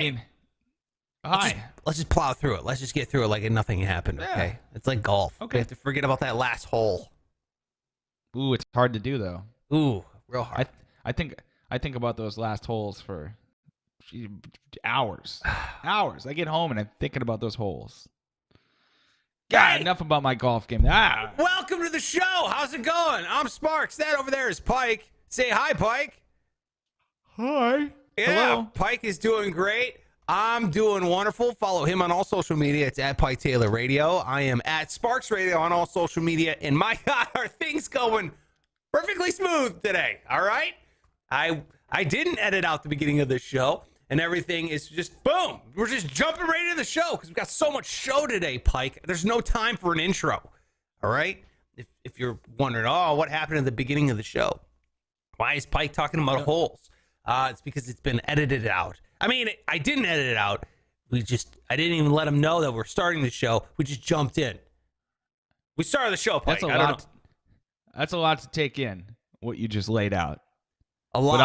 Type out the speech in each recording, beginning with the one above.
mean, hi. Let's just plow through it. Let's just get through it like nothing happened, okay? Yeah. It's like golf. Okay. We have to forget about that last hole. Ooh, it's hard to do though. Ooh, real hard. I think about those last holes for hours. Hours. I get home and I'm thinking about those holes. God, Hey! enough about my golf game. Welcome to the show. How's it going? I'm Sparks. That over there is Pike. Say hi, Pike. Hi. Yeah, Hello. Pike is doing great. I'm doing wonderful. Follow him on all social media. It's at Pike Taylor Radio. I am at Sparks Radio on all social media. And my God, are things going perfectly smooth today. All right. I didn't edit out the beginning of this show, and everything is just boom. We're just jumping right into the show because we've got so much show today, Pike. There's no time for an intro. All right. If you're wondering, oh, what happened at the beginning of the show? Why is Pike talking about holes? It's because it's been edited out. I mean, I didn't edit it out. I didn't even let him know that we're starting the show. We just jumped in. We started the show, Pike. That's a lot to take in, what you just laid out. A lot. But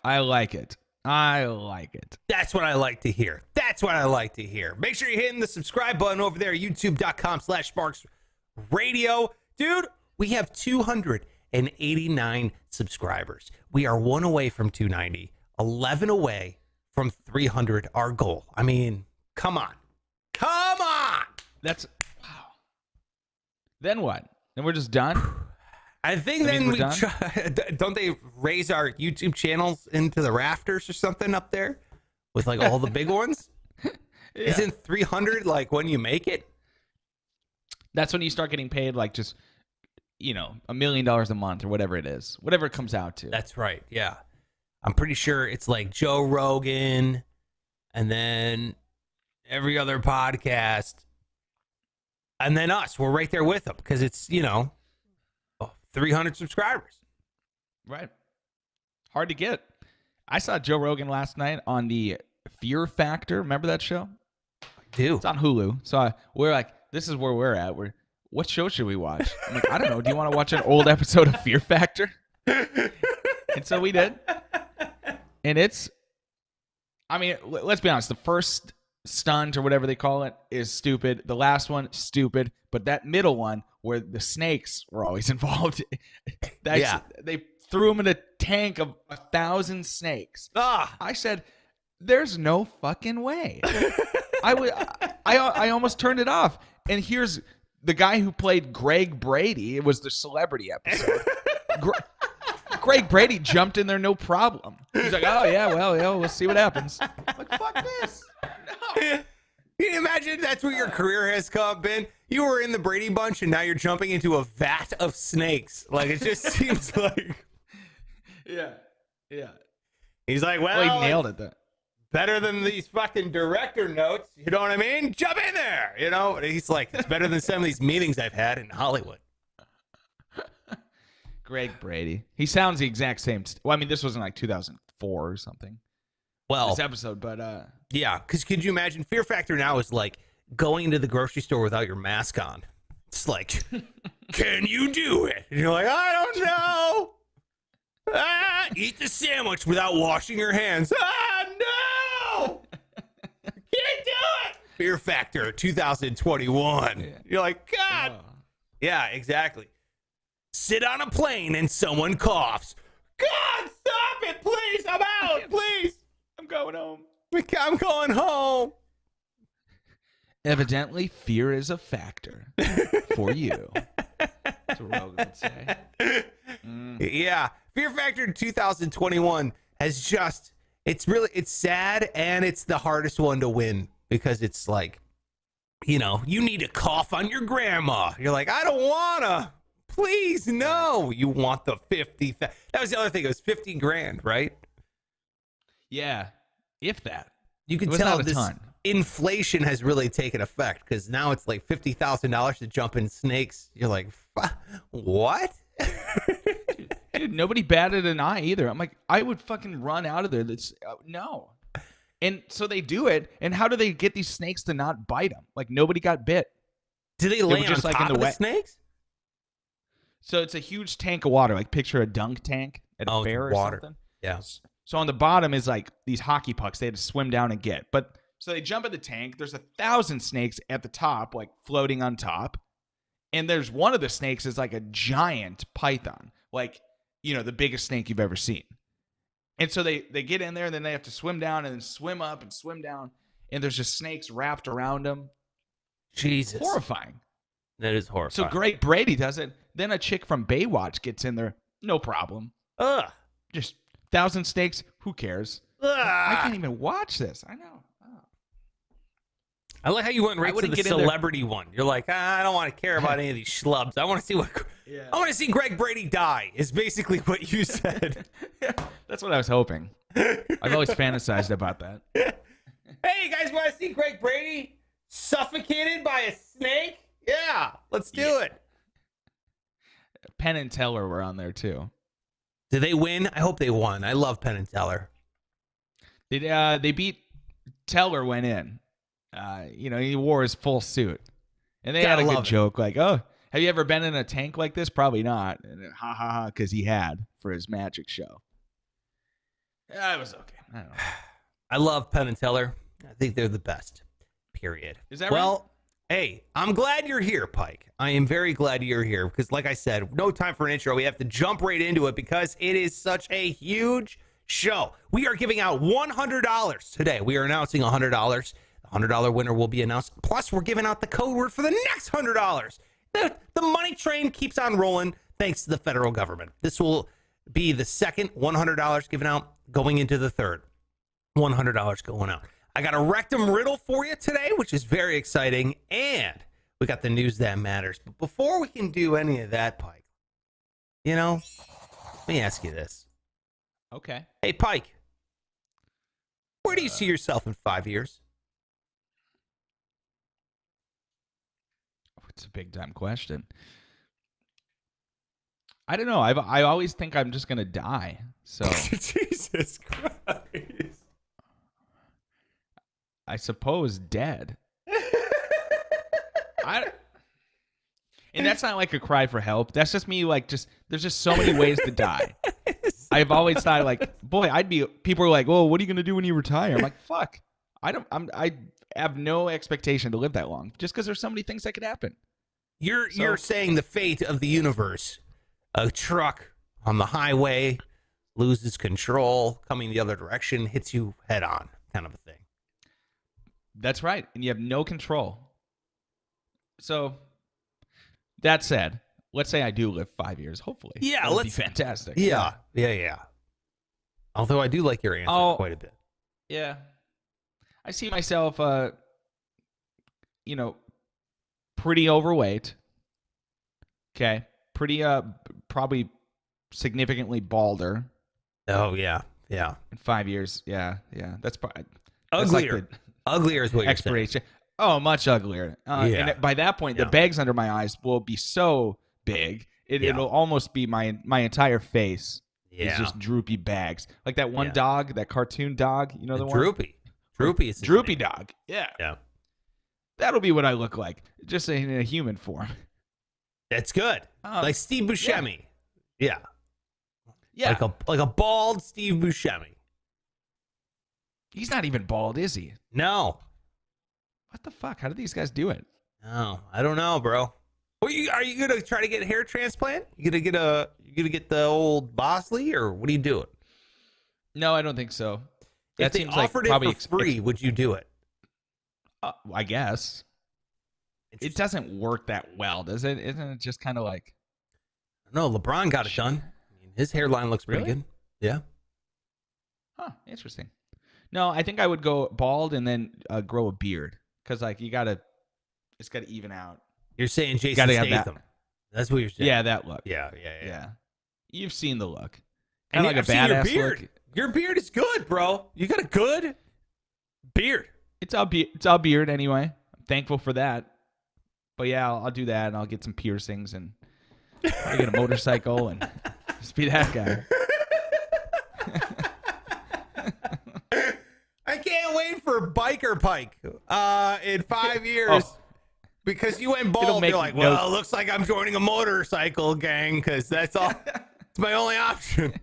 I like it. I like it. That's what I like to hear. That's what I like to hear. Make sure you're hitting the subscribe button over there, youtube.com/SparksRadio. Dude, we have 289 subscribers. We are 1 away from 290, 11 away from 300, our goal. I mean, come on. Come on. That's wow. Then what? Then we're just done? I think then we try, don't they raise our YouTube channels into the rafters or something up there with like all the big ones? Yeah. Isn't 300 like when you make it? That's when you start getting paid like just, $1 million a month or whatever it is, whatever it comes out to. That's right. Yeah. I'm pretty sure it's like Joe Rogan and then every other podcast and then us. We're right there with them because it's, 300 subscribers. Right. Hard to get. I saw Joe Rogan last night on the Fear Factor. Remember that show? I do. It's on Hulu. So we're like, this is where we're at. What show should we watch? I'm like, I don't know. Do you want to watch an old episode of Fear Factor? And so we did. And let's be honest. The first stunt or whatever they call it is stupid. The last one, stupid. But that middle one where the snakes were always involved, they threw them in a tank of 1,000 snakes. I said, there's no fucking way. I almost turned it off. And here's the guy who played Greg Brady. It was the celebrity episode. Greg Brady jumped in there, no problem. He's like, oh, yeah, well, we'll see what happens. I'm like, fuck this. No. Can you imagine that's where your career has been? You were in the Brady Bunch, and now you're jumping into a vat of snakes. Like, it just seems like... Yeah. He's like, well, he nailed it, though. Better than these fucking director notes. You know what I mean? Jump in there. He's like, it's better than some of these meetings I've had in Hollywood. Greg Brady. He sounds the exact same. Well, I mean, this was in like 2004 or something. Well, this episode, but yeah, because could you imagine? Fear Factor now is like going into the grocery store without your mask on. It's like, can you do it? And you're like, I don't know. Eat the sandwich without washing your hands. No. Can't do it. Fear Factor 2021. Yeah. You're like, God. Yeah, exactly. Sit on a plane and someone coughs. God, stop it, please. I'm out, please. I'm going home. I'm going home. Evidently, fear is a factor for you. That's what Rogan would say. Yeah. Fear Factor 2021 has just, it's sad, and it's the hardest one to win because it's like, you need to cough on your grandma. You're like, I don't want to. Please, no. You want the 50. That was the other thing. It was 50 grand, right? Yeah. If that. You can tell this inflation has really taken effect because now it's like $50,000 to jump in snakes. You're like, what? Dude, nobody batted an eye either. I'm like, I would fucking run out of there. No. And so they do it. And how do they get these snakes to not bite them? Like, nobody got bit. Do they lay on top of the snakes? So it's a huge tank of water. Like, picture a dunk tank at a fair or something. Yeah. So on the bottom is like these hockey pucks they had to swim down and get. But so they jump in the tank. There's 1,000 snakes at the top, like floating on top. And there's one of the snakes is like a giant python, like, the biggest snake you've ever seen. And so they get in there and then they have to swim down and then swim up and swim down. And there's just snakes wrapped around them. Jesus. Horrifying. That is horrifying. So Greg Brady does it. Then a chick from Baywatch gets in there. No problem. Ugh. Just 1,000 snakes. Who cares? Ugh. I can't even watch this. I know. I like how you went right to the celebrity one. You're like, I don't want to care about any of these schlubs. I want to see I want to see Greg Brady die. Is basically what you said. That's what I was hoping. I've always fantasized about that. Hey, you guys want to see Greg Brady suffocated by a snake? Yeah, let's do it. Penn and Teller were on there too. Did they win? I hope they won. I love Penn and Teller. They beat Teller. Went in. He wore his full suit, and they had a good joke like, "Oh, have you ever been in a tank like this? Probably not." And ha ha ha, because he had for his magic show. Yeah, it was okay. I don't know. I love Penn and Teller. I think they're the best. Period. Is that right? Hey, I'm glad you're here, Pike. I am very glad you're here because, like I said, no time for an intro. We have to jump right into it because it is such a huge show. We are giving out $100 today. We are announcing $100. The $100 winner will be announced. Plus, we're giving out the code word for the next $100. The money train keeps on rolling thanks to the federal government. This will be the second $100 given out, going into the third $100 going out. I got a Rectum Riddle for you today, which is very exciting, and we got the news that matters. But before we can do any of that, Pike, let me ask you this. Okay. Hey, Pike, where do you see yourself in 5 years? It's a big time question. I don't know. I always think I'm just gonna die. So Jesus Christ. I suppose dead. And that's not like a cry for help. That's just me. Like, there's just so many ways to die. I've always thought like, boy, people are like, well, what are you gonna do when you retire? I'm like, fuck. I have no expectation to live that long just because there's so many things that could happen. You're saying the fate of the universe. A truck on the highway loses control, coming the other direction, hits you head on, kind of a thing. That's right. And you have no control. So that said, let's say I do live 5 years, hopefully. Yeah, that would be fantastic. Yeah. Although I do like your answer quite a bit. Yeah. I see myself, pretty overweight. Okay. Pretty, probably significantly balder. Oh, yeah. In 5 years. Yeah. That's probably uglier. Like uglier is what you're saying. Oh, much uglier. And by that point, the bags under my eyes will be so big, it'll almost be my entire face. Yeah. It's just droopy bags. Like that one dog, that cartoon dog, the one? Droopy. Droopy is Droopy dog. Yeah. Yeah. That'll be what I look like, just in a human form. That's good. Like Steve Buscemi. Yeah. Like a bald Steve Buscemi. He's not even bald, is he? No. What the fuck? How do these guys do it? No, I don't know, bro. Are you gonna try to get a hair transplant? You gonna get the old Bosley, or what are you doing? No, I don't think so. If they offered it for free, would you do it? I guess. It doesn't work that well, does it? Isn't it just kind of like... No, LeBron got it done. I mean, his hairline looks pretty good. Yeah. Huh, interesting. No, I think I would go bald and then grow a beard. Because, like, it's got to even out. You're saying Jason Statham. That's what you're saying. Yeah, that look. Yeah. You've seen the look. Kind of like a badass look. Your beard is good, bro. You got a good beard. It's all beard anyway. I'm thankful for that. But yeah, I'll do that, and I'll get some piercings, and I'll get a motorcycle, and just be that guy. I can't wait for Biker Pike in 5 years. Because you went bald, you're like, well, it looks like I'm joining a motorcycle gang because that's all. It's my only option.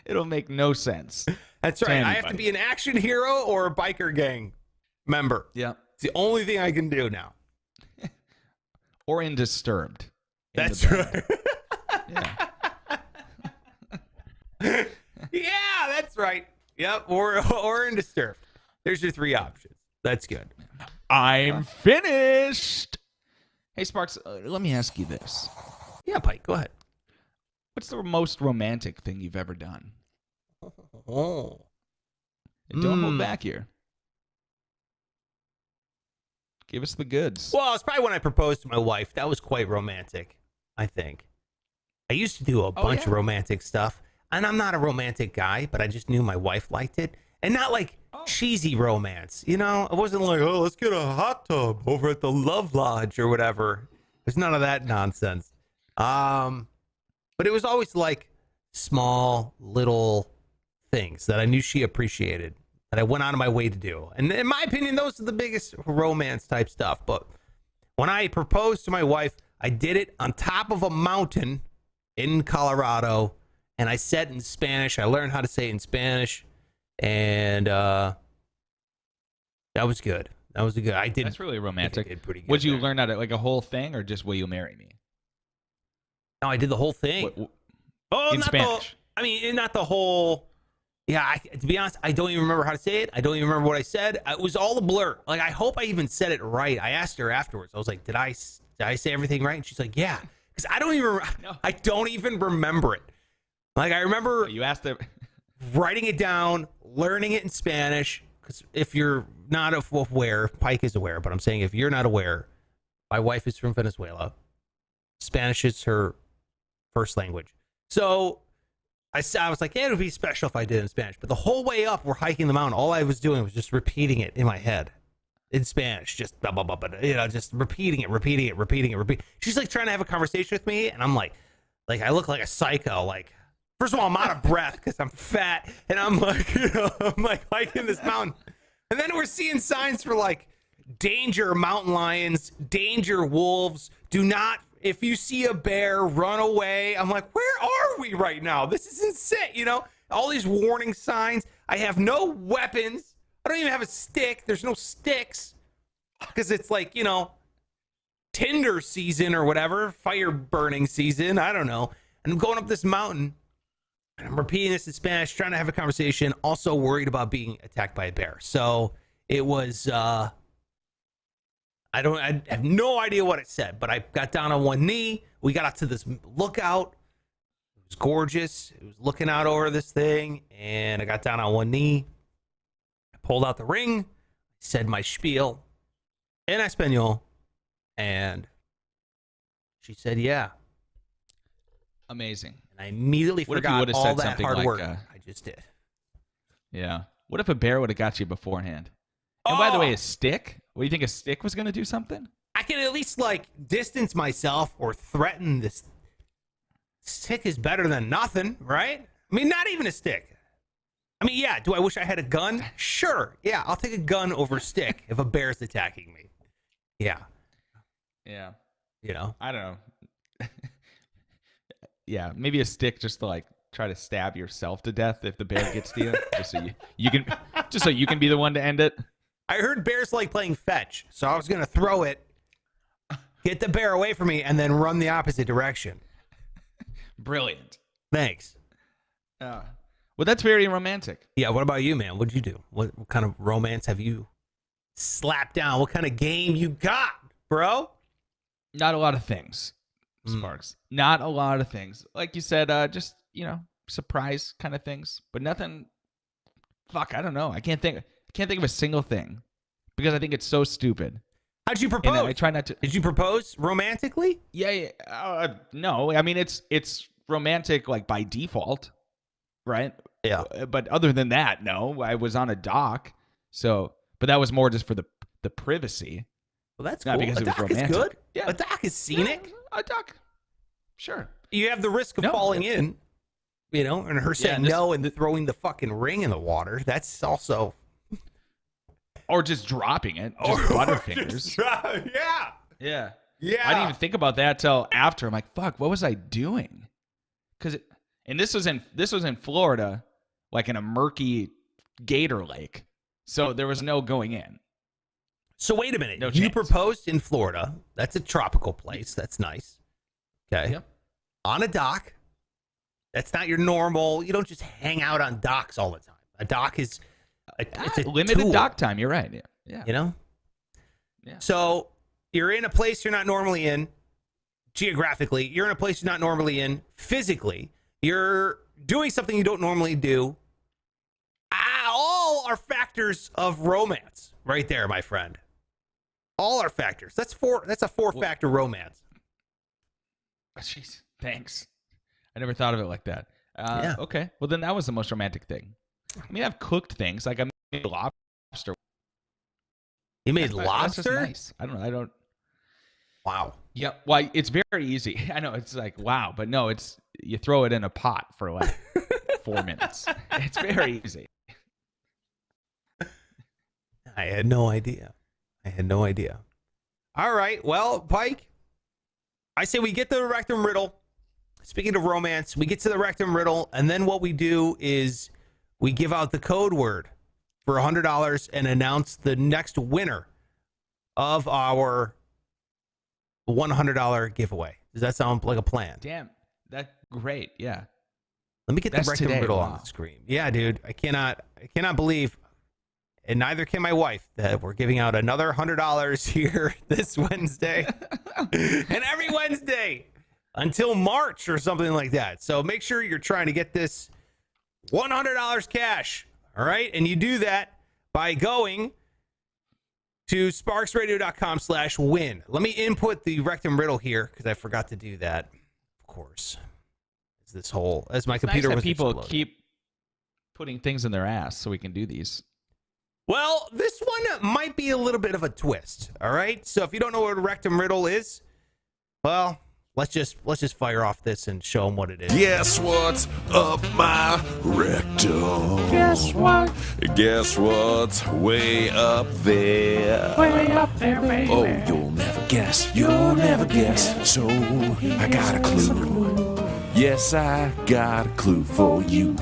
It'll make no sense. That's to right. I have to anybody. be an action hero or a biker gang member. Yeah. It's the only thing I can do now. Or in Disturbed. in That's the bed. right. Yeah. Yeah, that's right. Yep. Or in Disturbed. There's your three options. That's good. I'm finished. Hey, Sparks, let me ask you this. Yeah, Pike, go ahead. What's the most romantic thing you've ever done? Oh. And don't hold back here. Give us the goods. Well, it's probably when I proposed to my wife. That was quite romantic, I think. I used to do a bunch of romantic stuff, and I'm not a romantic guy, but I just knew my wife liked it. And not like cheesy romance, you know? It wasn't like, oh, let's get a hot tub over at the Love Lodge or whatever. There's none of that nonsense. But it was always like small, little things that I knew she appreciated, that I went out of my way to do. And in my opinion, those are the biggest romance type stuff. But when I proposed to my wife, I did it on top of a mountain in Colorado, and I said in Spanish. I learned how to say it in Spanish, and that was good. That was good. I did. That's really romantic. I did pretty good. Would you there. learn how to, like, a whole thing, or just will you marry me? No, I did the whole thing. In Spanish? Not the whole. Yeah, to be honest, I don't even remember how to say it. I don't even remember what I said. It was all a blur. Like, I hope I even said it right. I asked her afterwards. I was like, did I say everything right? And she's like, yeah. Because I don't even remember it. Like, I remember You asked her. writing it down, learning it in Spanish. Because if you're not aware, Pike is aware, but I'm saying if you're not aware, my wife is from Venezuela. Spanish is her first language. So I was like, yeah, it would be special if I did it in Spanish. But the whole way up, we're hiking the mountain. All I was doing was just repeating it in my head in Spanish, just blah, blah, blah, blah, just repeating it. She's like trying to have a conversation with me, and I'm like I look like a psycho. Like, first of all, I'm out of breath because I'm fat, and I'm like, I'm like hiking this mountain, and then we're seeing signs for like danger mountain lions, danger wolves. Do not. If you see a bear, run away. I'm like, where are we right now? This is insane. All these warning signs. I have no weapons. I don't even have a stick. There's no sticks because it's like, tinder season or whatever, fire burning season. I don't know. And I'm going up this mountain and I'm repeating this in Spanish, trying to have a conversation, also worried about being attacked by a bear. So it was, I have no idea what it said, but I got down on one knee. We got out to this lookout. It was gorgeous. It was looking out over this thing, and I got down on one knee. I pulled out the ring, said my spiel in Espanol, and she said, yeah. Amazing. And I immediately What if you forgot would've all said that something hard like, work I just did. Yeah. What if a bear would have got you beforehand? And by the way, a stick? What, do you think a stick was going to do something? I can at least distance myself or threaten this. Stick is better than nothing, right? I mean, not even a stick. I mean, yeah, do I wish I had a gun? Sure. Yeah, I'll take a gun over a stick if a bear's attacking me. Yeah. Yeah. I don't know. Yeah, maybe a stick just to try to stab yourself to death if the bear gets to you, just so you can be the one to end it. I heard bears like playing fetch, so I was going to throw it, get the bear away from me, and then run the opposite direction. Brilliant. Thanks. Well, that's very romantic. Yeah, what about you, man? What'd you do? What kind of romance have you slapped down? What kind of game you got, bro? Not a lot of things, Sparks. Not a lot of things. Like you said, just, surprise kind of things, but nothing. Fuck, I don't know. I can't think of a single thing because I think it's so stupid. How'd you propose? And I try not to. Did you propose romantically? Yeah. No, I mean it's romantic by default, right? Yeah. But other than that, no. I was on a dock, but that was more just for the privacy. Well, that's not cool. because it was dock romantic. Is good. Yeah. A dock is scenic. Yeah, a dock. Sure. You have the risk of falling in, and her saying no and throwing the fucking ring in the water. That's also. Or just dropping it. Just Butterfingers. Yeah. Yeah. Yeah. I didn't even think about that till after. I'm like, fuck, what was I doing? Because And this was in Florida, like in a murky gator lake. So there was no going in. So wait a minute. No You chance. proposed in Florida. That's a tropical place. That's nice. Okay. Yep. On a dock. That's not your normal. You don't just hang out on docks all the time. A dock is it's a limited tool, dock time. You're right. Yeah. You know? Yeah. So you're in a place you're not normally in geographically. You're in a place you're not normally in physically. You're doing something you don't normally do. All are factors of romance right there, my friend. All are factors. That's a four-factor romance. Jeez, thanks. I never thought of it like that. Yeah. Okay. Well, then that was the most romantic thing. I mean, I've cooked things. Like I made lobster. You made That's lobster? just nice. I don't. Wow. Yeah. Well, it's very easy. I know. It's like, wow. But no, you throw it in a pot for like 4 minutes. It's very easy. I had no idea. All right. Well, Pike, I say we get the Rectum Riddle. Speaking of romance, we get to the Rectum Riddle, and then what we do is we give out the code word for $100 and announce the next winner of our $100 giveaway. Does that sound like a plan? Damn. That's great. Yeah. Let me get That's the Rectum today. Riddle Wow. on the screen. Yeah, dude. I cannot believe, and neither can my wife, that we're giving out another $100 here this Wednesday and every Wednesday until March or something like that. So make sure you're trying to get this $100 cash. All right. And you do that by going to sparksradio.com/win. Let me input the Rectum Riddle here because I forgot to do that. Of course. As my computer nice that was people exploding. keep putting things in their ass so we can do these. Well, this one might be a little bit of a twist. All right. So if you don't know what a Rectum Riddle is, well, let's just fire off this and show them what it is. Guess what's up my rectum? Guess what? Guess what's way up there? Way up there, baby. Oh, you'll never guess. You'll never guess. So I got a clue. Yes, I got a clue for you.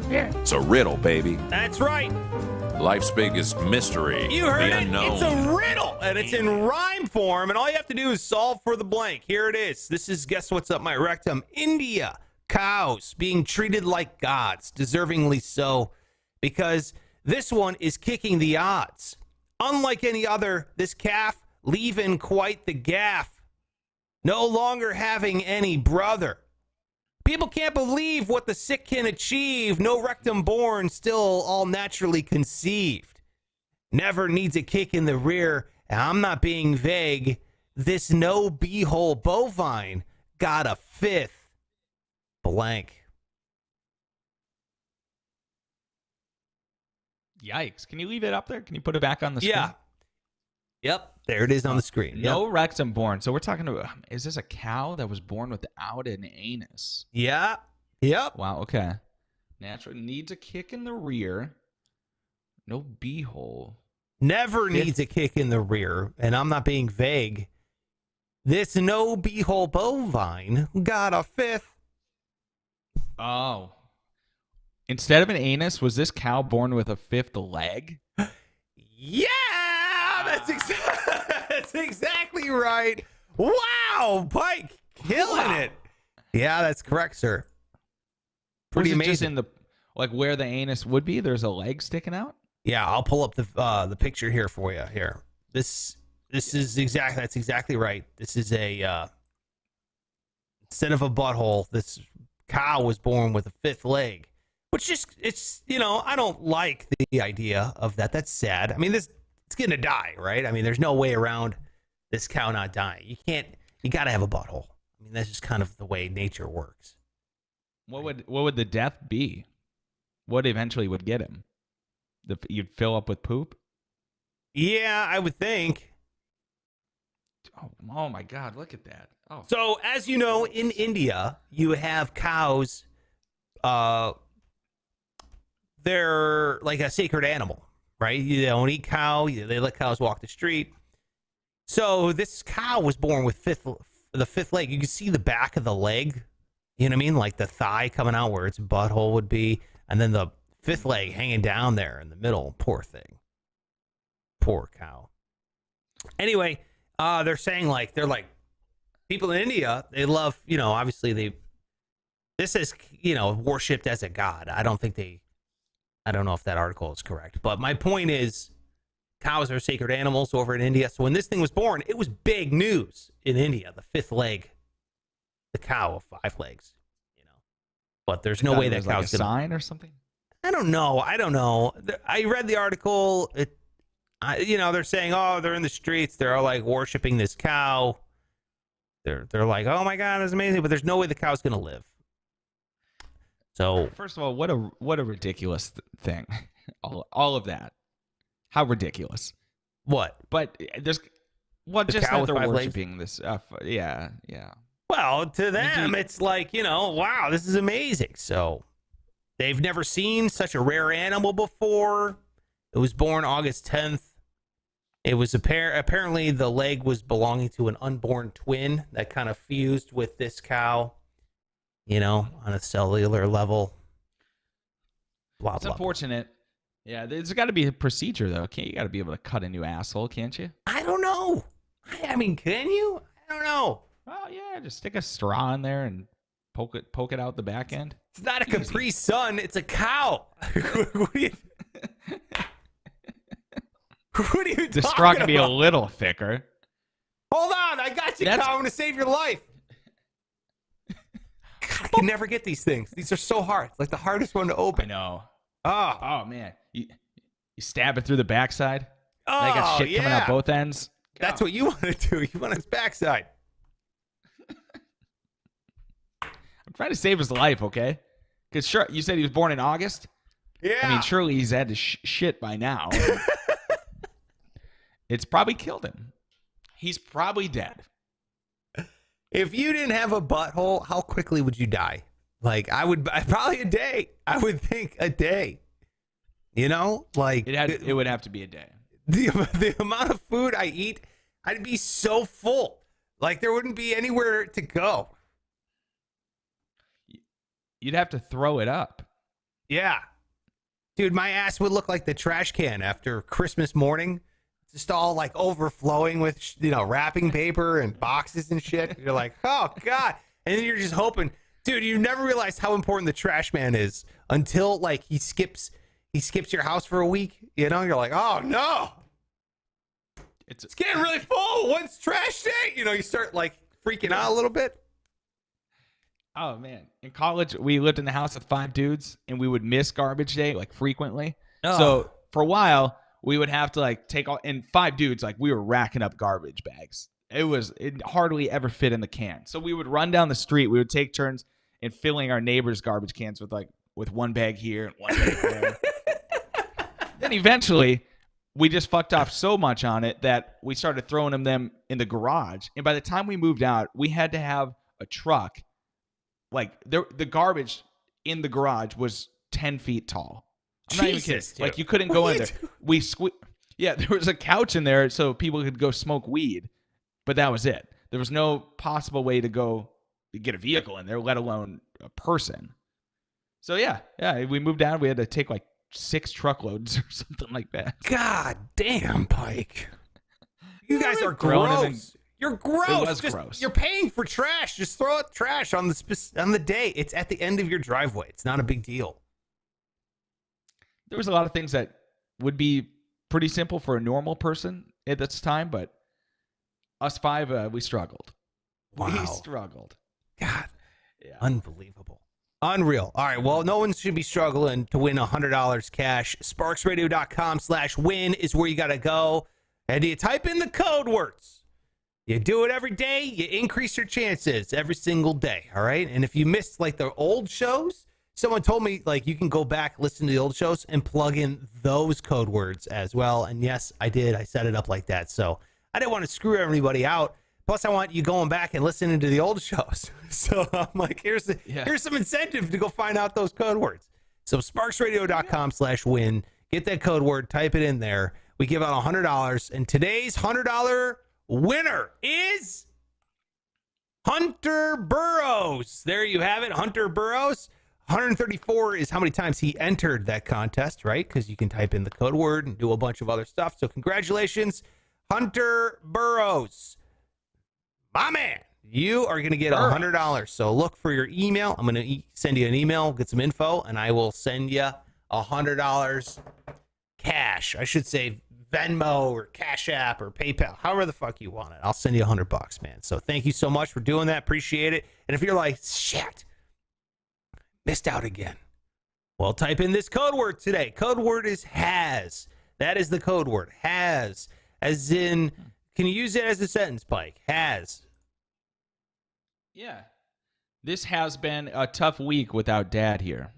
Yeah. It's a riddle, baby. That's right. Life's biggest mystery. You heard the it. unknown. It's a riddle, and it's in rhyme form, and all you have to do is solve for the blank. Here it is. This is Guess What's Up My Rectum. India, cows being treated like gods, deservingly so, because this one is kicking the odds. Unlike any other, this calf leaving quite the gaff. No longer having any brother. People can't believe what the sick can achieve. No rectum born, still all naturally conceived. Never needs a kick in the rear. And I'm not being vague. This no beehole bovine got a fifth blank. Yikes. Can you leave it up there? Can you put it back on the screen? Yeah. Yep. There it is on the screen. No rectum born. So we're talking about, is this a cow that was born without an anus? Yeah. Yep. Wow, okay. Natural needs a kick in the rear. No beehole. Never Fifth. needs a kick in the rear. And I'm not being vague. This no beehole bovine got a fifth. Oh. Instead of an anus, was this cow born with a fifth leg? Yeah, that's exactly right. Wow, Pike, killing it. Yeah, that's correct, sir. Pretty Was it just amazing. in the like where the anus would be? There's a leg sticking out. Yeah, I'll pull up the picture here for you. Here, this is exactly that's exactly right. This is a instead of a butthole, this cow was born with a fifth leg. Which just, it's, I don't like the idea of that. That's sad. I mean, it's going to die, right? I mean, there's no way around this cow not dying. You got to have a butthole. I mean, that's just kind of the way nature works. What would the death be? What eventually would get him? You'd fill up with poop? Yeah, I would think. Oh my God, look at that. Oh. So, as you know, in India, you have cows, they're like a sacred animal, right? You don't eat cow. They let cows walk the street. So this cow was born with the fifth leg. You can see the back of the leg You know what I mean? Like the thigh coming out where its butthole would be, and then the fifth leg hanging down there in the middle. Poor thing. Poor cow. Anyway, they're saying like people in India, they love, obviously this is, worshipped as a god. I don't know if that article is correct, but my point is cows are sacred animals over in India. So when this thing was born, it was big news in India, the fifth leg, the cow of 5 legs, but there's no way that cow's like a sign or something. I don't know. I read the article. They're saying, oh, they're in the streets. They're all like worshiping this cow. They're like, oh my God, that's amazing. But there's no way the cow's going to live. So first of all, what a ridiculous thing. all of that. How ridiculous. What? But there's just cow that with they're 5 legs? worshiping this. Yeah. Well, to them, it's like, wow, this is amazing. So they've never seen such a rare animal before. It was born August 10th. It was apparently the leg was belonging to an unborn twin that kind of fused with this cow, on a cellular level. Blah, It's blah, unfortunate. Yeah, there's got to be a procedure though. You got to be able to cut a new asshole, can't you? I don't know. I mean, can you? I don't know. Oh yeah, just stick a straw in there and poke it out the back end. It's not a Capri Sun. It's a cow. What are you The straw talking can be a about? little thicker. Hold on. I got you, That's- cow. I'm going to save your life. God, I can never get these things. These are so hard. It's like the hardest one to I open. know. Oh, Oh man, you stab it through the backside. They oh got shit coming out yeah. both ends. That's what you want to do. You want his backside. I'm trying to save his life, okay? Because sure, you said he was born in August. Yeah. I mean, surely he's had to shit by now. It's probably killed him. He's probably dead. If you didn't have a butthole, how quickly would you die? Like, probably a day. I would think a day. Like It would have to be a day. the amount of food I eat, I'd be so full. Like, there wouldn't be anywhere to go. You'd have to throw it up. Yeah. Dude, my ass would look like the trash can after Christmas morning. Just all like overflowing with, wrapping paper and boxes and shit. You're like, oh, God. And then you're just hoping. Dude, you never realize how important the trash man is until like he skips your house for a week. You're like, oh, no. It's getting really full. When's trash day? You start like freaking out a little bit. Oh man, in college we lived in the house with 5 dudes, and we would miss garbage day like frequently. Oh. So for a while, we would have to like take all. And 5 dudes, like we were racking up garbage bags. It hardly ever fit in the can. So we would run down the street. We would take turns in filling our neighbors' garbage cans with one bag here and one bag there. Then eventually, we just fucked off so much on it that we started throwing them in the garage. And by the time we moved out, we had to have a truck. Like the garbage in the garage was 10 feet tall. I'm not even kidding. Jesus, Like dude. you couldn't go in there. Yeah, there was a couch in there so people could go smoke weed, but that was it. There was no possible way to go get a vehicle in there, let alone a person. So yeah, we moved out. We had to take like 6 truckloads or something like that. God damn, Pike. You guys are throwing them gross. You're gross. It was gross. You're paying for trash. Just throw out trash on the day. It's at the end of your driveway. It's not a big deal. There was a lot of things that would be pretty simple for a normal person at this time, but us 5, we struggled. Wow. We struggled. God. Yeah. Unbelievable. Unreal. All right. Well, no one should be struggling to win $100 cash. SparksRadio.com/win is where you got to go. And you type in the code words. You do it every day. You increase your chances every single day. All right. And if you missed like the old shows, someone told me like you can go back, listen to the old shows and plug in those code words as well. And yes, I did. I set it up like that. So I didn't want to screw everybody out. Plus, I want you going back and listening to the old shows. So I'm like, here's some incentive to go find out those code words. So SparksRadio.com/win. Get that code word. Type it in there. We give out $100. And today's $100 winner is Hunter Burrows. There you have it. Hunter Burrows. 134 is how many times he entered that contest, right? Because you can type in the code word and do a bunch of other stuff. So congratulations, Hunter Burrows. My man, you are going to get $100. So look for your email. I'm going to send you an email, get some info, and I will send you $100 cash. I should say Venmo or Cash App or PayPal, however the fuck you want it. I'll send you $100, man. So thank you so much for doing that. Appreciate it. And if you're like, shit, missed out again. Well, type in this code word today. Code word is has. That is the code word. Has. As in, can you use it as a sentence, Pike? Has. Yeah. This has been a tough week without Dad here.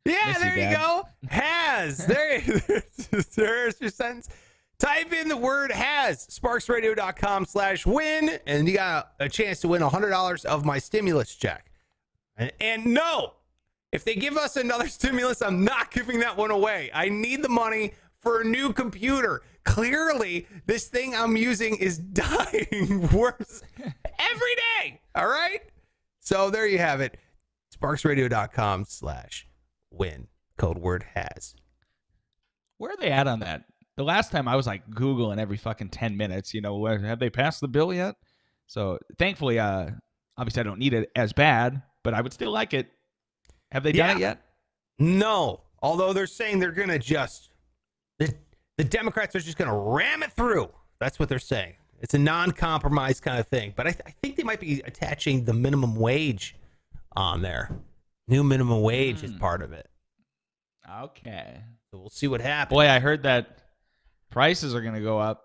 Yeah, there you go. Has. There's your sentence. Type in the word has, sparksradio.com/win, and you got a chance to win $100 of my stimulus check. And no, if they give us another stimulus, I'm not giving that one away. I need the money for a new computer. Clearly, this thing I'm using is dying worse every day. All right? So there you have it. sparksradio.com/win. Code word has. Where are they at on that? The last time I was like Googling every fucking 10 minutes, have they passed the bill yet? So thankfully, obviously I don't need it as bad, but I would still like it. Have they done it yet? No. Although they're saying they're going to the Democrats are just going to ram it through. That's what they're saying. It's a non-compromise kind of thing. But I think they might be attaching the minimum wage on there. New minimum wage is part of it. Okay. So we'll see what happens. Boy, I heard that prices are going to go up.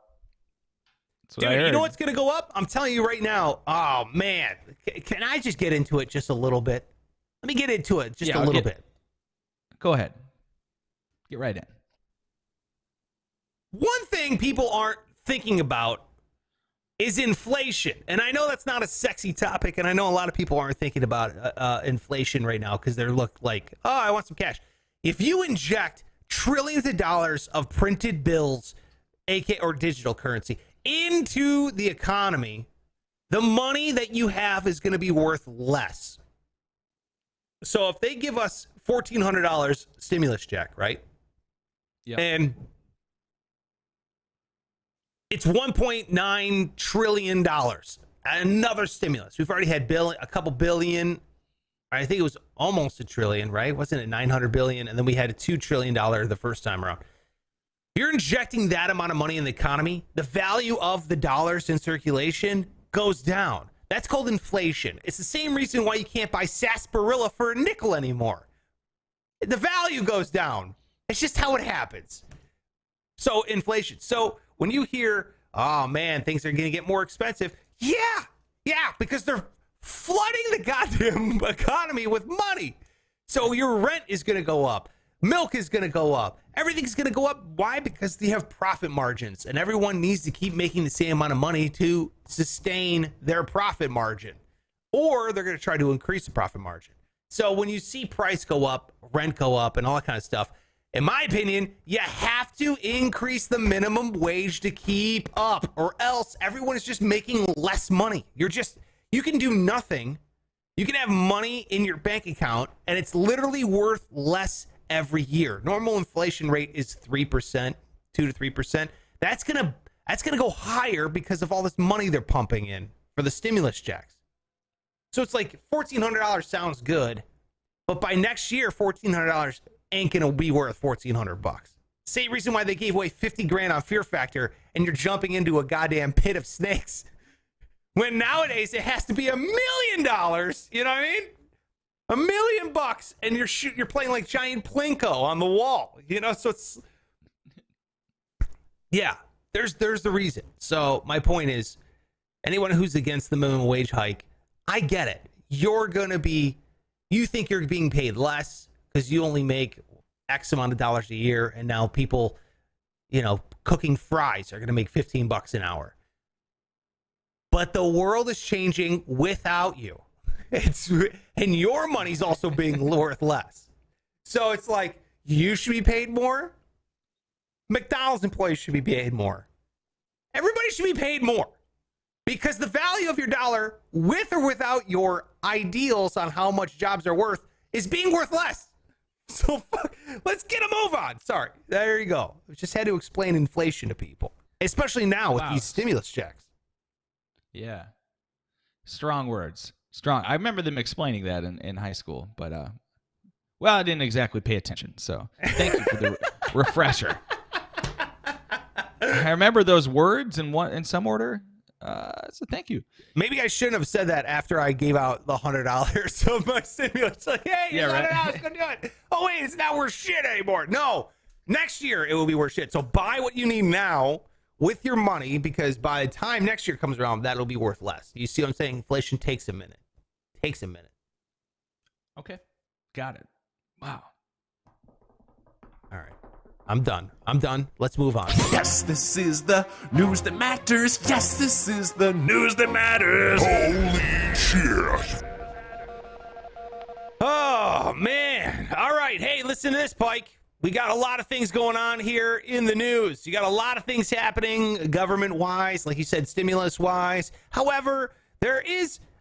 Dude, you know what's going to go up? I'm telling you right now. Oh, man. Can I just get into it just a little bit? Let me get into it just a little bit. Go ahead. Get right in. One thing people aren't thinking about is inflation. And I know that's not a sexy topic, and I know a lot of people aren't thinking about inflation right now because they're like, oh, I want some cash. If you inject trillions of dollars of printed bills, or digital currency, into the economy, the money that you have is going to be worth less. So if they give us $1,400 stimulus check, right? Yeah. And it's $1.9 trillion. Another stimulus. We've already had a couple billion. I think it was almost $1 trillion, right? Wasn't it $900 billion? And then we had a $2 trillion the first time around. You're injecting that amount of money in the economy, the value of the dollars in circulation goes down. That's called inflation. It's the same reason why you can't buy sarsaparilla for a nickel anymore. The value goes down. It's just how it happens. So inflation. So when you hear, oh man, things are going to get more expensive. Yeah, because they're flooding the goddamn economy with money. So your rent is going to go up. Milk is going to go up. Everything's going to go up. Why? Because they have profit margins, and everyone needs to keep making the same amount of money to sustain their profit margin, or they're going to try to increase the profit margin. So when you see price go up, rent go up, and all that kind of stuff, in my opinion, you have to increase the minimum wage to keep up, or else everyone is just making less money. You can do nothing. You can have money in your bank account, and it's literally worth less every year. Normal inflation rate is 3%, 2 to 3%. That's gonna go higher because of all this money they're pumping in for the stimulus checks. So it's like $1,400 sounds good, but by next year, $1,400 ain't gonna be worth $1,400. Same reason why they gave away $50,000 on Fear Factor, and you're jumping into a goddamn pit of snakes. When nowadays it has to be $1 million. You know what I mean? $1 million, and you're playing like giant Plinko on the wall. So it's there's the reason. So my point is, anyone who's against the minimum wage hike, I get it. You think you're being paid less because you only make X amount of dollars a year, and now people, cooking fries are going to make $15 an hour. But the world is changing without you. And your money's also being worth less. So it's like, you should be paid more. McDonald's employees should be paid more. Everybody should be paid more because the value of your dollar, with or without your ideals on how much jobs are worth, is being worth less. So let's get a move on. Sorry. There you go. I just had to explain inflation to people, especially now with these stimulus checks. Yeah. Strong words. Strong. I remember them explaining that in high school, but well, I didn't exactly pay attention. So thank you for the refresher. I remember those words in some order. So thank you. Maybe I shouldn't have said that after I gave out the $100 of my stimulus. Like, hey, here's $100, go do it. Oh wait, it's not worth shit anymore. No, next year it will be worth shit. So buy what you need now with your money, because by the time next year comes around, that'll be worth less. You see what I'm saying? Inflation takes a minute. Takes a minute. Okay, got it. Wow. All right. I'm done. Let's move on. Yes, this is the news that matters. Yes, this is the news that matters. Holy shit. Oh, man. All right. Hey, listen to this, Pike. We got a lot of things going on here in the news. You got a lot of things happening government-wise, like you said, stimulus-wise. However, I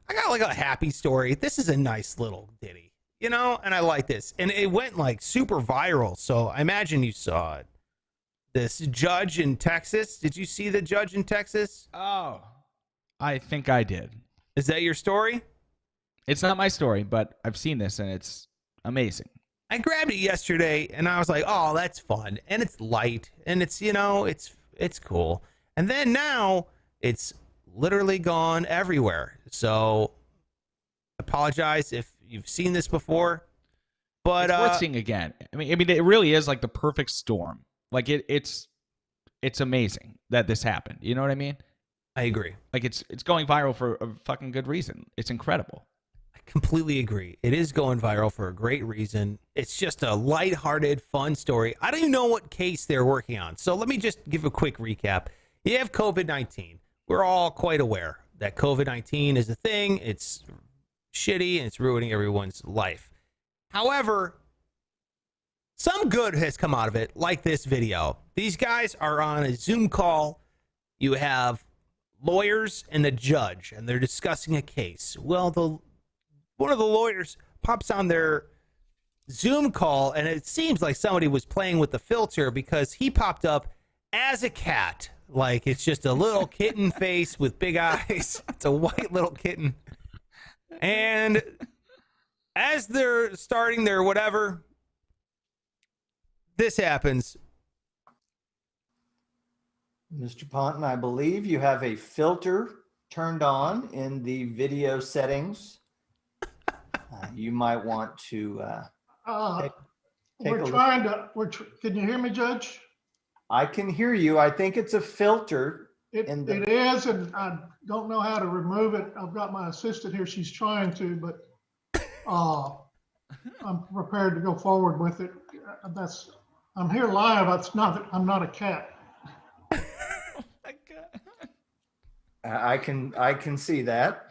got like a happy story. This is a nice little ditty. You know, and I like this. And it went like super viral. So I imagine you saw it. This judge in Texas. Did you see the judge in Texas? Oh, I think I did. Is that your story? It's not my story, but I've seen this and it's amazing. I grabbed it yesterday and I was like, oh, that's fun. And it's light and it's, you know, it's cool. And then now it's literally gone everywhere. So apologize if you've seen this before, but it's worth seeing again. I mean, it really is like the perfect storm. Like it's amazing that this happened. You know what I mean? I agree. Like it's going viral for a fucking good reason. It's incredible. I completely agree. It is going viral for a great reason. It's just a lighthearted, fun story. I don't even know what case they're working on. So let me just give a quick recap. You have COVID-19. We're all quite aware that COVID-19 is a thing. It's shitty and it's ruining everyone's life. However, some good has come out of it, like this video. These guys are on a Zoom call. You have lawyers and a judge, and they're discussing a case. Well, one of the lawyers pops on their Zoom call, and it seems like somebody was playing with the filter because he popped up as a cat. Like it's just a little kitten face with big eyes. It's a white little kitten. And as they're starting their whatever, this happens. Mr. Ponton, I believe you have a filter turned on in the video settings. You might want to take we're a look. trying to, can you hear me, Judge? I can hear you. I think it's a filter. It is, and I don't know how to remove it. I've got my assistant here. She's trying to, but I'm prepared to go forward with it. I'm here live. I'm not a cat. I can see that.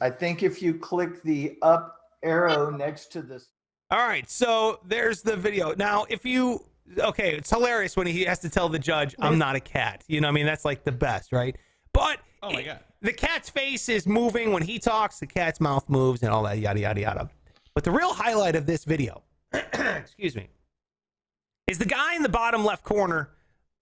I think if you click the up arrow next to this. All right, so there's the video. Now, it's hilarious when he has to tell the judge, I'm not a cat. You know what I mean? That's like the best, right? But oh my God. The cat's face is moving when he talks, the cat's mouth moves and all that, yada, yada, yada. But the real highlight of this video, excuse me, is the guy in the bottom left corner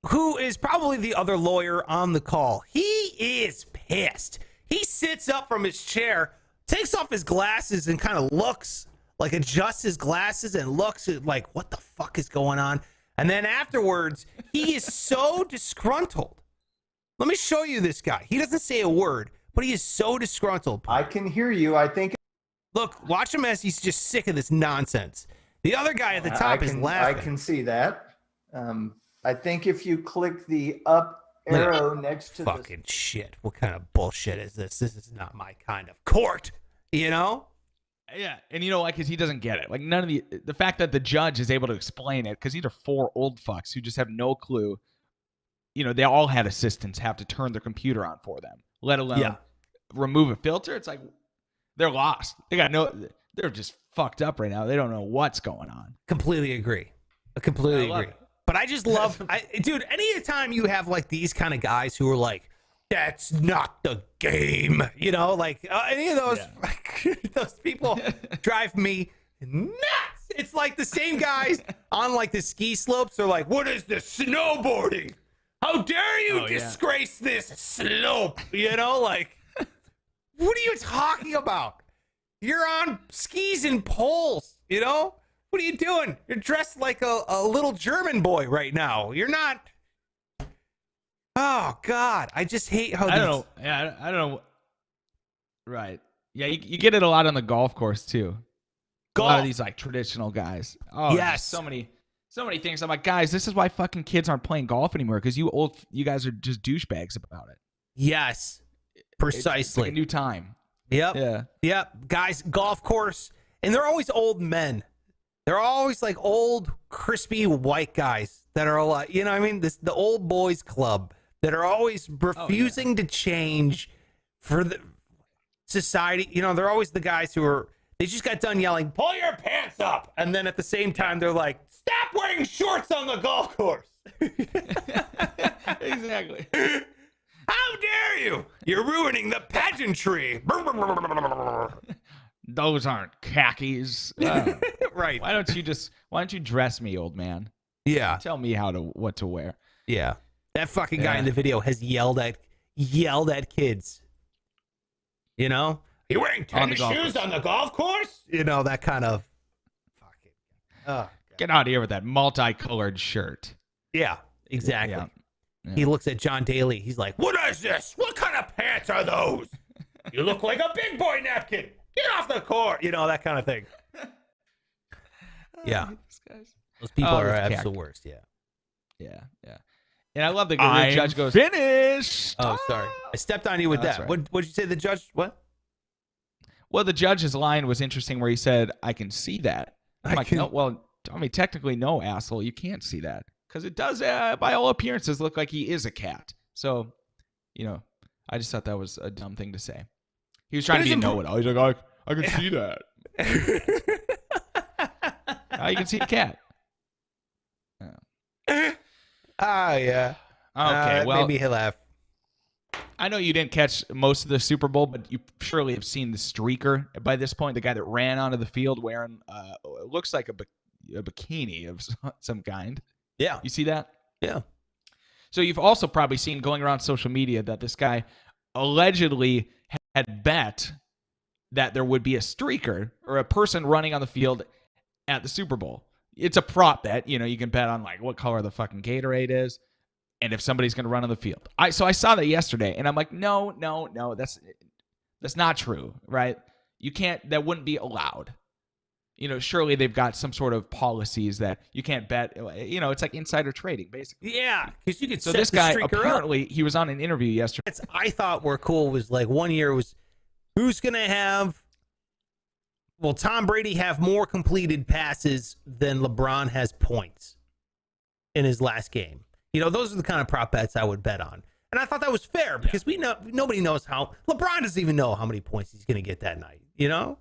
who is probably the other lawyer on the call. He is pissed. He sits up from his chair, takes off his glasses and kind of looks, like adjusts his glasses and looks at like, what the fuck is going on? And then afterwards, he is so disgruntled. Let me show you this guy. He doesn't say a word, but he is so disgruntled. I can hear you. I think. Look, watch him as he's just sick of this nonsense. The other guy at the top is laughing. I can see that. I think if you click the up arrow next to fucking shit. What kind of bullshit is this? This is not my kind of court, you know? Yeah, and you know, like, because he doesn't get it. Like, none of the fact that the judge is able to explain it, because these are four old fucks who just have no clue. You know, they all had assistants have to turn their computer on for them, let alone remove a filter. It's like they're lost. They're just fucked up right now. They don't know what's going on. Completely agree. I completely agree. But I just love, dude, anytime you have like these kind of guys who are like, that's not the game, you know, like any of those, those people drive me nuts. It's like the same guys on like the ski slopes are like, what is this snowboarding? How dare you disgrace this slope? You know, like, what are you talking about? You're on skis and poles, you know? What are you doing? You're dressed like a little German boy right now. You're not. Oh, God. I just hate how I don't know. Yeah, I don't know. Right. Yeah, you get it a lot on the golf course, too. A lot of these, like, traditional guys. Oh, yes. So many things. I'm like, guys, this is why fucking kids aren't playing golf anymore, because you guys are just douchebags about it. Yes. Precisely. It's like a new time. Yep. Yeah. Yep. Guys, golf course. And they're always old men. They're always like old, crispy white guys that are like, you know what I mean? The old boys club that are always refusing to change for the society. You know, they're always the guys who are, they just got done yelling, pull your pants up. And then at the same time, they're like, stop wearing shorts on the golf course. Exactly. How dare you? You're ruining the pageantry. Those aren't khakis. Right. Why don't you dress me, old man? Yeah. Tell me what to wear. Yeah. That fucking guy in the video has yelled at kids. You know? You're wearing tennis shoes on the golf course? You know, that kind of fucking. Get out of here with that multicolored shirt. Yeah, exactly. Yeah. He looks at John Daly. He's like, what is this? What kind of pants are those? You look like a big boy napkin. Get off the court. You know, that kind of thing. Yeah. Those people are absolute worst. Yeah. Yeah. And I love the judge goes, finished. Oh, sorry. I stepped on you with that. Right. What did you say? The judge, what? Well, the judge's line was interesting where he said, I can see that. I'm like, no, well, I mean, technically, no, asshole. You can't see that. Because it does, by all appearances, look like he is a cat. So, you know, I just thought that was a dumb thing to say. He was trying to be a know-it-all. He's like, I can see that. You can see a cat. Yeah. Okay, well. Maybe he'll laugh. I know you didn't catch most of the Super Bowl, but you surely have seen the streaker by this point, the guy that ran onto the field wearing, it looks like a bikini of some kind. Yeah. You see that? Yeah. So you've also probably seen going around social media that this guy allegedly had bet that there would be a streaker or a person running on the field at the Super Bowl. It's a prop bet. You know, you can bet on like what color the fucking Gatorade is and if somebody's going to run on the field. So I saw that yesterday and I'm like, no, that's not true, right? You can't, that wouldn't be allowed. You know, surely they've got some sort of policies that you can't bet. You know, it's like insider trading, basically. Yeah, because you could. So this guy apparently he was on an interview yesterday. I thought were cool was like one year was who's gonna have. Will Tom Brady have more completed passes than LeBron has points in his last game? You know, those are the kind of prop bets I would bet on, and I thought that was fair because we know nobody knows how LeBron doesn't even know how many points he's gonna get that night. You know,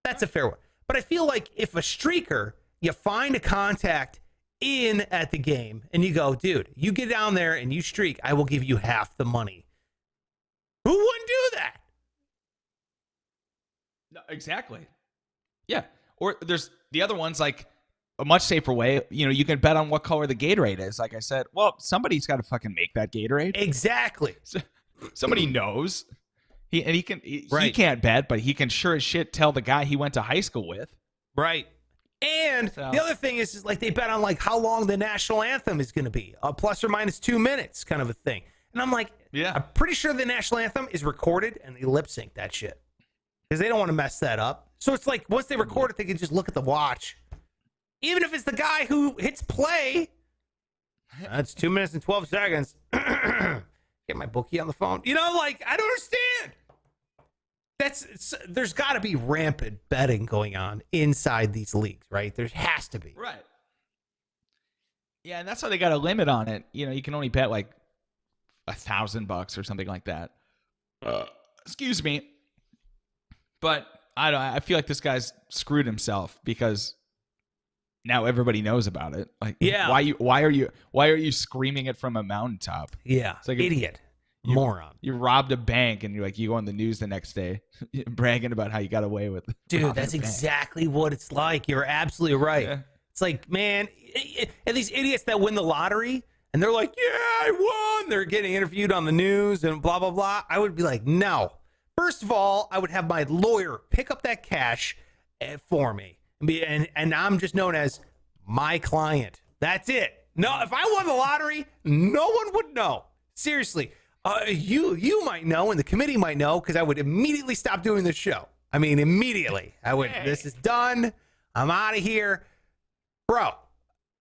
that's a fair one. But I feel like if a streaker, you find a contact in at the game and you go, dude, you get down there and you streak, I will give you half the money. Who wouldn't do that? No, exactly. Yeah. Or there's the other one's like a much safer way. You know, you can bet on what color the Gatorade is. Like I said, well, somebody's got to fucking make that Gatorade. Exactly. So, somebody knows. He can't bet, but he can sure as shit tell the guy he went to high school with. Right. And the other thing is like they bet on like how long the national anthem is going to be, plus or minus 2 minutes kind of a thing. And I'm like, yeah, I'm pretty sure the national anthem is recorded and they lip sync that shit because they don't want to mess that up. So it's like once they record it, they can just look at the watch. Even if it's the guy who hits play, that's 2 minutes and 12 seconds. Get my bookie on the phone. You know, like, I don't understand. There's got to be rampant betting going on inside these leagues, right? There has to be. Right. Yeah, and that's why they got a limit on it. You know, you can only bet like $1,000 or something like that. Excuse me. But I feel like this guy's screwed himself because now everybody knows about it. Like, Yeah. why are you screaming it from a mountaintop? Yeah. It's like idiot. you- Moron. You robbed a bank and you go on the news the next day bragging about how you got away with it. Dude, that's exactly what it's like. You're absolutely right. Yeah. It's like, man, and these idiots that win the lottery and they're like, yeah, I won. They're getting interviewed on the news and blah, blah, blah. I would be like, no. First of all, I would have my lawyer pick up that cash for me. And I'm just known as my client. That's it. No, if I won the lottery, no one would know. Seriously. You might know, and the committee might know, because I would immediately stop doing this show. I mean, immediately. I would. Hey. This is done. I'm out of here, bro.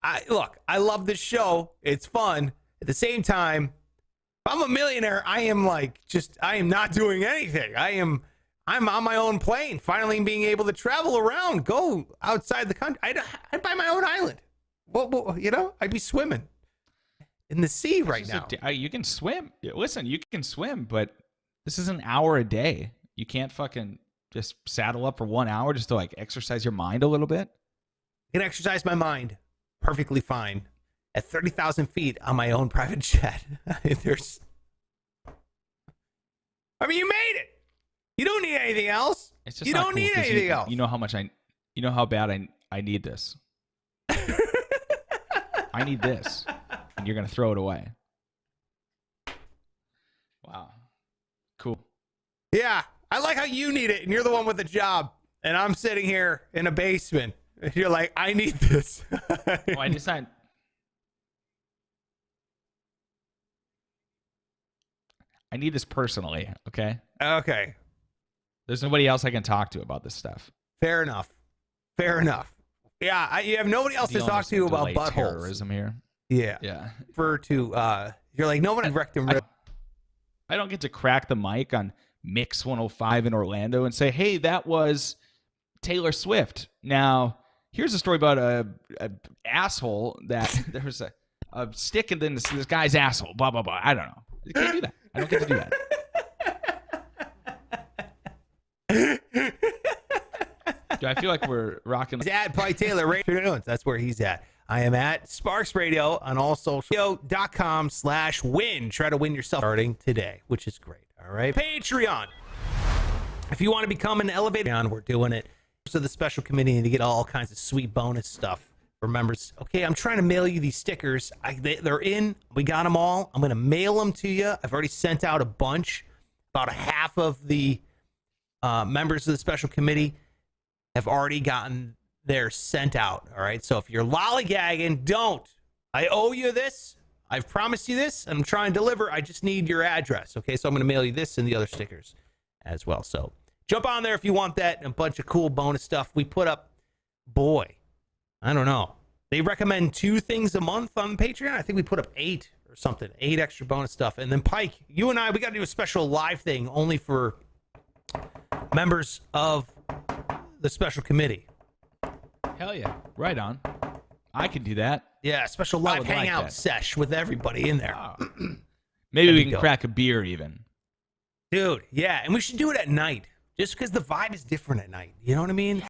I love this show. It's fun. At the same time, if I'm a millionaire, I am not doing anything. I'm on my own plane, finally being able to travel around, go outside the country. I'd buy my own island. Well, I'd be swimming in the sea right now. You can swim. Listen, you can swim, but this is an hour a day. You can't fucking just saddle up for 1 hour just to like exercise your mind a little bit. I can exercise my mind perfectly fine at 30,000 feet on my own private jet. You made it. You don't need anything else. It's just you not don't cool need 'cause anything else. You know how bad I need this. I need this. And you're going to throw it away. Wow. Cool. Yeah. I like how you need it and you're the one with the job. And I'm sitting here in a basement. And you're like, I need this. Well, I decided. I need this personally, okay? Okay. There's nobody else I can talk to about this stuff. Fair enough. Yeah, you have nobody else to talk to about buttholes. Terrorism here. Yeah. Yeah. You're like, nobody Rectum Riddle. I don't get to crack the mic on Mix 105 in Orlando and say, hey, that was Taylor Swift. Now, here's a story about a asshole that there was a stick in this guy's asshole, blah, blah, blah. I don't know. You can't do that. I don't get to do that. I feel like we're rocking. He's at Pi Taylor Radio. That's where he's at. I am at Sparks Radio on all social.com/win. Try to win yourself starting today, which is great. All right. Patreon. If you want to become an elevator, we're doing it. So the special committee and to get all kinds of sweet bonus stuff for members. Okay, I'm trying to mail you these stickers. They're in. We got them all. I'm going to mail them to you. I've already sent out a bunch. About a half of the members of the special committee have already gotten theirs sent out. All right. So if you're lollygagging, don't. I owe you this. I've promised you this. And I'm trying to deliver. I just need your address. Okay. So I'm going to mail you this and the other stickers as well. So jump on there if you want that and a bunch of cool bonus stuff. We put up, I don't know. They recommend 2 things a month on Patreon. I think we put up 8 or something. 8 extra bonus stuff. And then Pike, you and I, we got to do a special live thing only for members of the special committee. Hell yeah. Right on. I can do that. Yeah, special live hangout sesh with everybody in there. Maybe we can crack a beer even. Dude, yeah. And we should do it at night. Just because the vibe is different at night. You know what I mean?